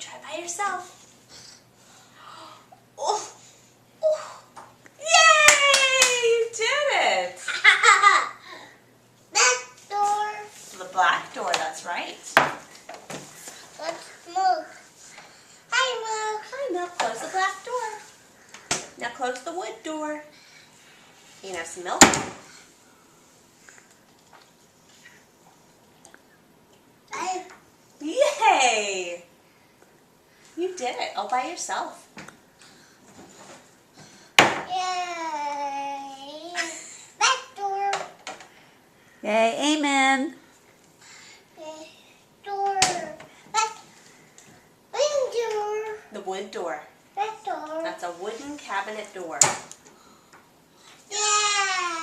try by yourself. Oh, oh. Yay! You did it. Back door. The black door, that's right. Let's move. Hi, Mom. Hi, now close the black door. Now close the wood door. You can have some milk. Yay! You did it all by yourself. Yay. Back door. Yay, amen. Door. Back. Wooden door. The wood door. Back door. That's a wooden cabinet door.